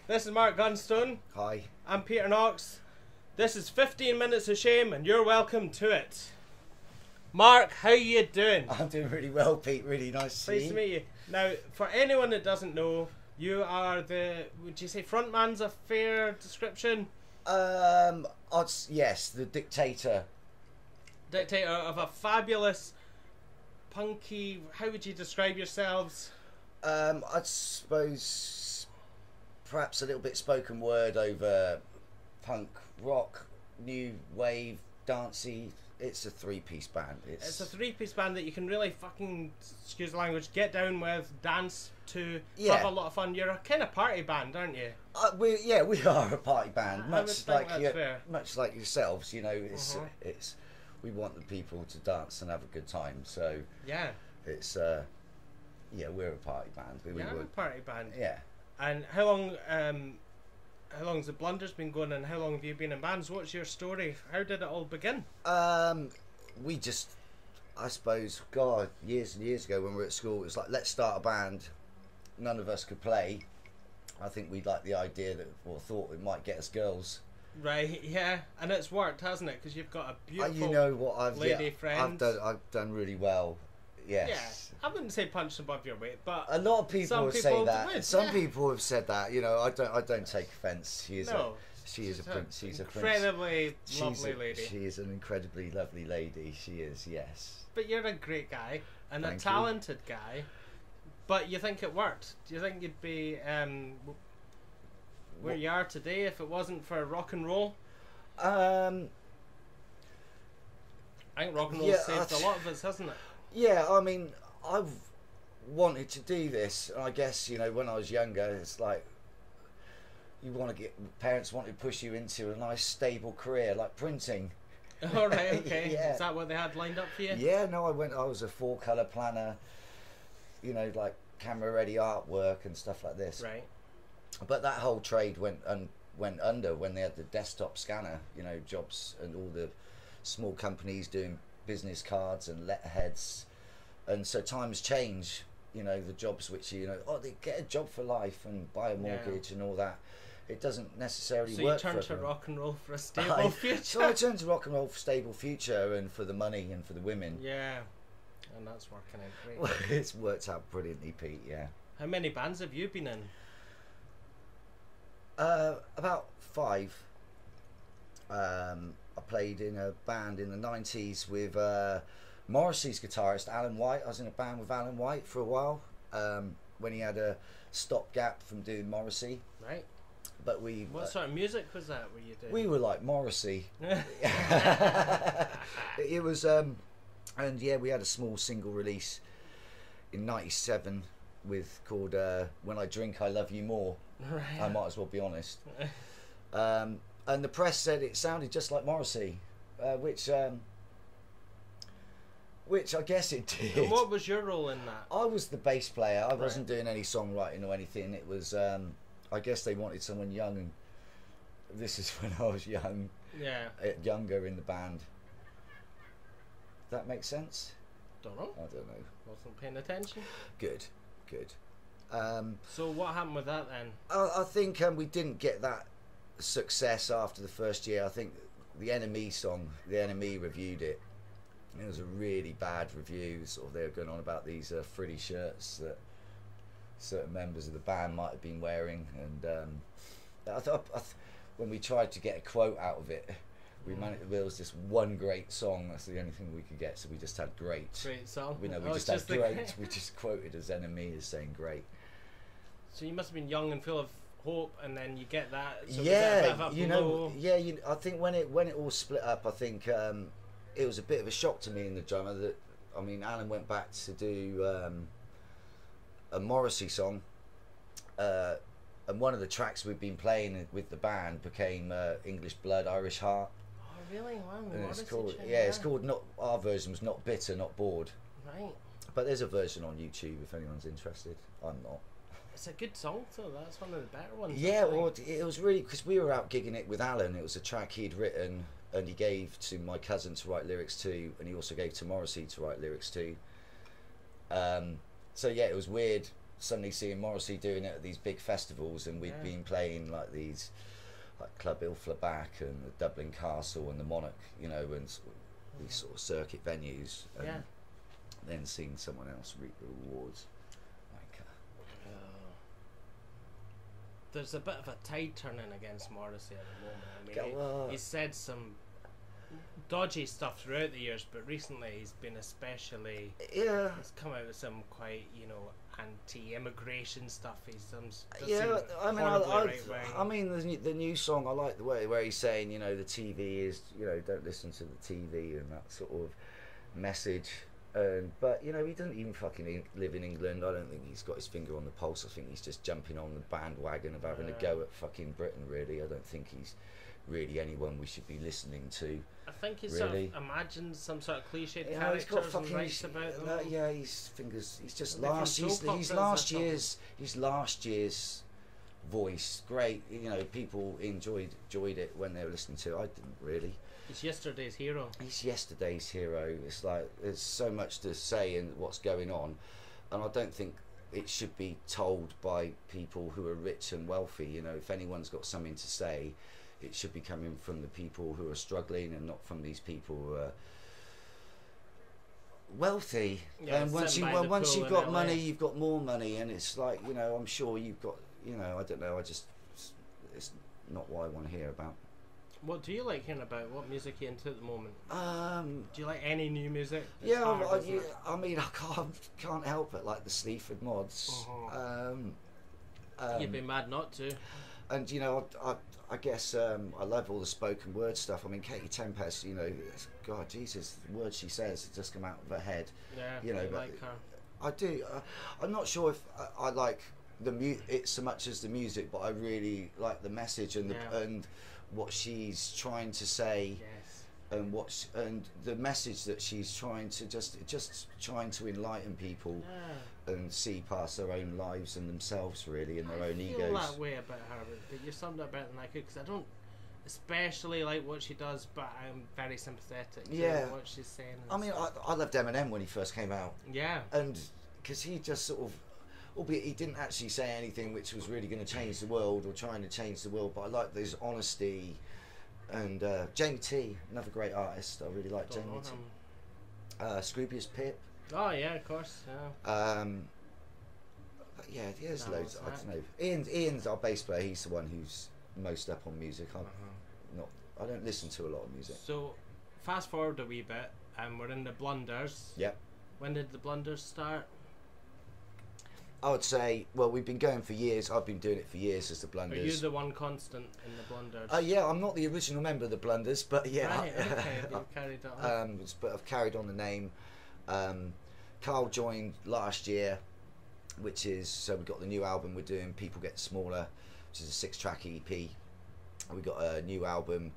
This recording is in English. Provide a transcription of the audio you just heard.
This is Mark Gunstone. Hi. I'm Peter Knox. This is 15 Minutes of Shame and you're welcome to it. Mark, how you doing? I'm doing really well, Pete. Really nice to see you. Pleased to meet you. Now, for anyone that doesn't know, you are the, would you say frontman's a fair description? Yes, the dictator. Dictator of a fabulous, punky, how would you describe yourselves? I'd suppose perhaps a little bit spoken word over punk, rock, new wave, dancey. It's a three-piece band. It's a three-piece band that you can really fucking, excuse the language, get down with, dance to, have a lot of fun. You're a kind of party band, aren't you? We are a party band, much like yourselves. You know, it's we want the people to dance and have a good time. So yeah, it's we're a party band. We're a party band. Yeah. And how long's the Blunders been going, and how long have you been in bands? What's your story? How did it all begin? We just, I suppose, God, years and years ago when we were at school, it was like, let's start a band. None of us could play. I think we liked the idea thought it might get us girls. Right, yeah, and it's worked, hasn't it? Because you've got a beautiful friend. I've done really well. Yes. Yeah, I wouldn't say punch above your weight, but a lot of people say that. Some people have said that. You know, I don't take offence. She's incredibly lovely lady. She is an incredibly lovely lady. She is, yes. But you're a great guy and a talented guy. But you think it worked? Do you think you'd be where you are today if it wasn't for rock and roll? I think rock and roll saved a lot of us, hasn't it? Yeah, I mean, I've wanted to do this. I guess, you know, when I was younger, it's like parents want to push you into a nice stable career like printing. All right, okay. Yeah. Is that what they had lined up for you? Yeah, no, I was a 4-colour planner, you know, like camera ready artwork and stuff like this. Right. But that whole trade went under when they had the desktop scanner, you know, jobs and all the small companies doing business cards and letterheads, and so times change. You know, the jobs which they get a job for life and buy a mortgage and all that. It doesn't necessarily work. So you turned to rock and roll for a stable future. So I turned to rock and roll for stable future and for the money and for the women. Yeah, and that's working out great. Well, it's worked out brilliantly, Pete. Yeah. How many bands have you been in? About 5. I played in a band in the 90s with Morrissey's guitarist Alan White. I was in a band with Alan White for a while when he had a stopgap from doing Morrissey. Right. But what sort of music was that were you doing? We were like Morrissey. It was and yeah, we had a small single release in '97 called When I Drink I Love You More. Right. I might as well be honest. And the press said it sounded just like Morrissey, which I guess it did. And what was your role in that? I was the bass player. I wasn't doing any songwriting or anything. It was, I guess they wanted someone young, and this is when I was young. Yeah. Younger in the band. That makes sense? Don't know. I don't know. Wasn't paying attention. Good. So what happened with that then? I think we didn't get that success after the first year. I think the Enemy reviewed it. It was a really bad review. Sort of, they were going on about these frilly shirts that certain members of the band might have been wearing, and when we tried to get a quote out of it, there was this one great song. That's the only thing we could get, so we just had great song. We just had great. We just quoted as Enemy as saying great. So you must have been young and full of hope, and then you get that. So I think when it all split up, I think it was a bit of a shock to me in the drummer that, I mean, Alan went back to do a Morrissey song, and one of the tracks we'd been playing with the band became English Blood, Irish Heart. Oh really? Wow. And it's called not, our version was Not Bitter, Not Bored. Right. But there's a version on YouTube if anyone's interested. I'm not. It's a good song, though. That's one of the better ones. Yeah, well, it was really, because we were out gigging it with Alan. It was a track he'd written, and he gave to my cousin to write lyrics to, and he also gave to Morrissey to write lyrics to. So yeah, it was weird suddenly seeing Morrissey doing it at these big festivals, and we'd been playing like these, like Club Ilflabac and the Dublin Castle and the Monarch, you know, and these sort of circuit venues, and then seeing someone else reap the rewards. Like, there's a bit of a tide turning against Morrissey at the moment. I mean, he's said some dodgy stuff throughout the years, but recently he's been especially he's come out with some quite, you know, anti-immigration stuff. He's I mean the new song, I like the way where he's saying, you know, the TV is, you know, don't listen to the TV and that sort of message. But you know, he doesn't even fucking live in England. I don't think he's got his finger on the pulse. I think he's just jumping on the bandwagon of having a go at fucking Britain, really. I don't think he's really anyone we should be listening to. I think he really sort of imagines some sort of cliched characters and writes about them. Yeah, his fingers. He's just he's last year's voice. Great, you know, people enjoyed it when they were listening to it. I didn't really. He's yesterday's hero. He's yesterday's hero. It's like there's so much to say in what's going on, and I don't think it should be told by people who are rich and wealthy. You know, if anyone's got something to say, it should be coming from the people who are struggling and not from these people who are wealthy. And once you've got money, you've got more money, and it's like, you know, I'm sure you've got, you know, I don't know, it's not what I want to hear about. What do you like hearing about? What music are you into at the moment? Do you like any new music? I mean, I can't help it, like the Sleaford Mods. You'd be mad not to. And you know, I guess I love all the spoken word stuff. I mean, Katie Tempest, you know, God, Jesus, the words she says just come out of her head. Yeah, you know, but like her. I do. I'm not sure if I like it so much as the music, but I really like the message and and what she's trying to say. Yes. And the message that she's trying to just trying to enlighten people and see past their own lives and themselves, really, and their own egos. I feel that way about her, but you summed it better than I could, because I don't especially like what she does, but I'm very sympathetic to what she's saying. I mean, I loved Eminem when he first came out. Yeah. And because he just sort of, albeit he didn't actually say anything which was really going to change the world or trying to change the world, but I like this honesty. And Jamie T, another great artist. I really like Jamie T. Scroobius Pip. Oh yeah, of course. Yeah. But yeah, there's loads. I don't know. Ian's our bass player. He's the one who's most up on music. I don't listen to a lot of music. So, fast forward a wee bit, and we're in the Blunders. Yep. When did the Blunders start? I would say, well, we've been going for years. I've been doing it for years as the Blunders. Are you the one constant in the Blunders? Yeah, I'm not the original member of the Blunders, but yeah. Right, okay, you've carried on. But I've carried on the name. Carl joined last year, which is, so we've got the new album we're doing, People Get Smaller, which is a 6-track EP. We've got a new album